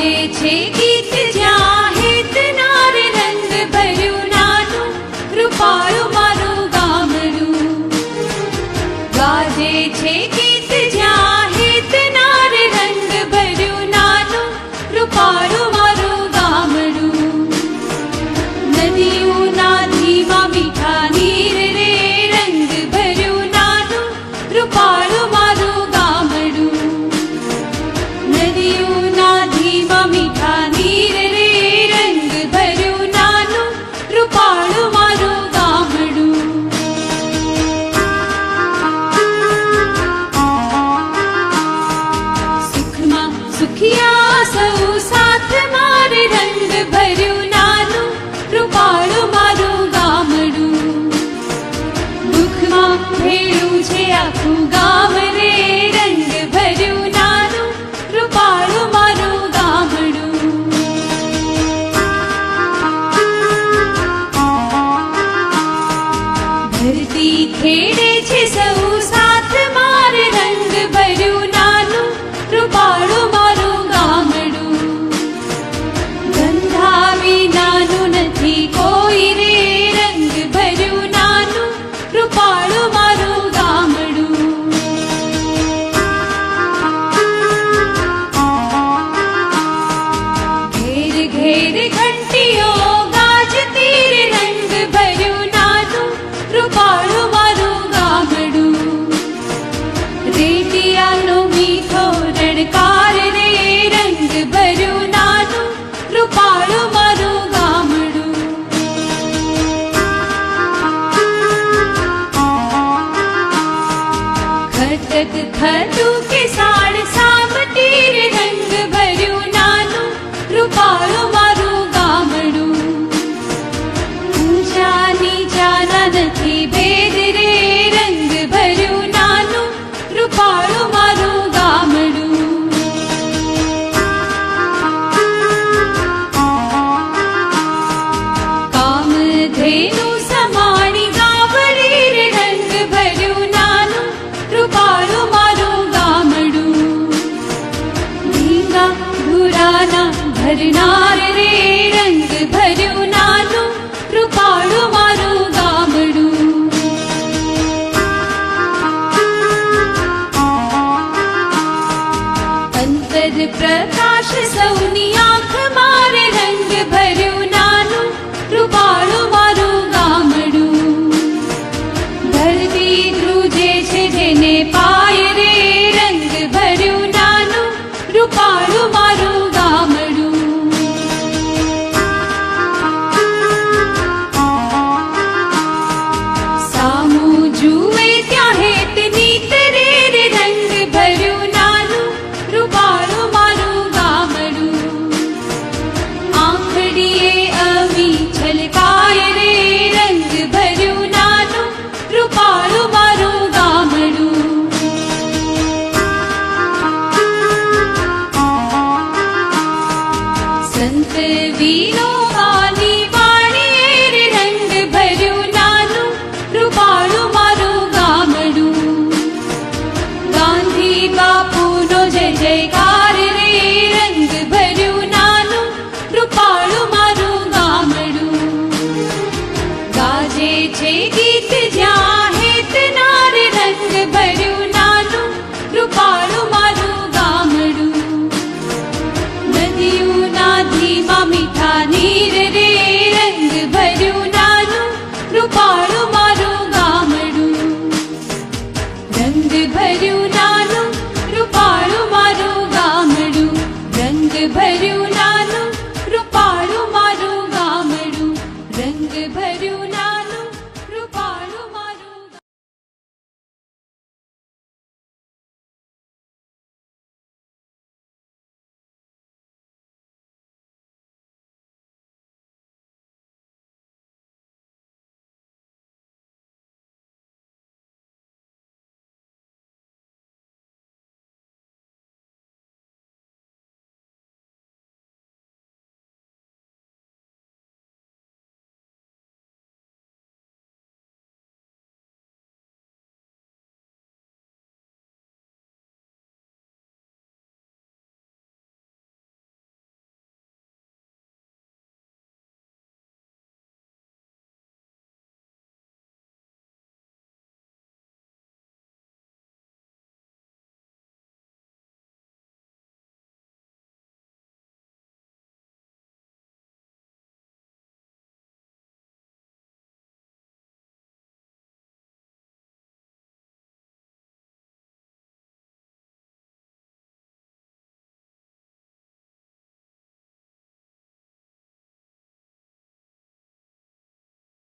ગાજે છે ગીત જ્યાં હેત નાર રંગ ભર્યું નાનું રૂપાળું મારું ગામડું. ગાજે છે ગીત જ્યાં હેત નાર રંગ ભર્યું નાનું રૂપાળું મારું ગામડું. નદીઓના ધીમા મીઠા નીર રે રંગ ભર્યું નાનું રૂપાળું મારું ગામડું. નદીઓના ધીમા મીઠા નીર રે રંગ ભર્યું નાનું રૂપાળું મારું ગામડું. સુખમાં સુખિયા સૌ સાથ મારે રંગ ભર્યું નાનું રૂપાળું મારું ગામડું. દુઃખમાં ભેળું છે આખું ગામ રે રંગ ભર્યું નાનું રૂપાળું મારું ગામડું. ધરતી ખેડે છે સૌ સાથ મારે રંગ ભર્યું નાનું રૂપાળું મારું ગામડું. ગંધા વિનાનું નથી કોઈ રે રંગ ભર્યું નાનું રૂપાળું મારું ગામડું. ઘેર ઘેર ઘંટીઓ ગાજતી રે રંગ ભર્યું નાનું રૂપાળું મારું ગામડું. રેટિયાનો મીઠો રણકાર રે રંગ ભર્યું નાનું રૂપાળું મારું ગામડું. ખટક ખટું કે સાડ સામટી રે રંગ ભર્યું નાનું રૂપાળું મારું ગામડું. ઊંચા નીચાના નથી ભેદ રે રંગ ભર્યું નાનું રૂપાળું મારું ગામડું. કામધેનુ સમાણી ગાવડી રે રંગ ભર્યું નાનું રૂપાળું મારું ગામડું. ધીંગા ધુરાના ભરનાર રે રંગ ભર્યું નાનું રૂપાળું મારું ગામડું. અંતર પ્રકાશ સૌની આંખ મારે રંગ ભર્યું નાનું રૂપાળું મારું ગામડું. ધરતી ધ્રુજે છે જેને પાય રે રંગ ભર્યું નાનું રૂપાળું મારું ગામડું. સામું જુએ ત્યાં હેત નીતરે રે રંગ ભર્યું નાનું રૂપાળું મારું ગામડું. આંખડીએ અમી છલકાય રે રંગ ભર્યું નાનું રૂપાળું મારું ગામડું. સંત વીરો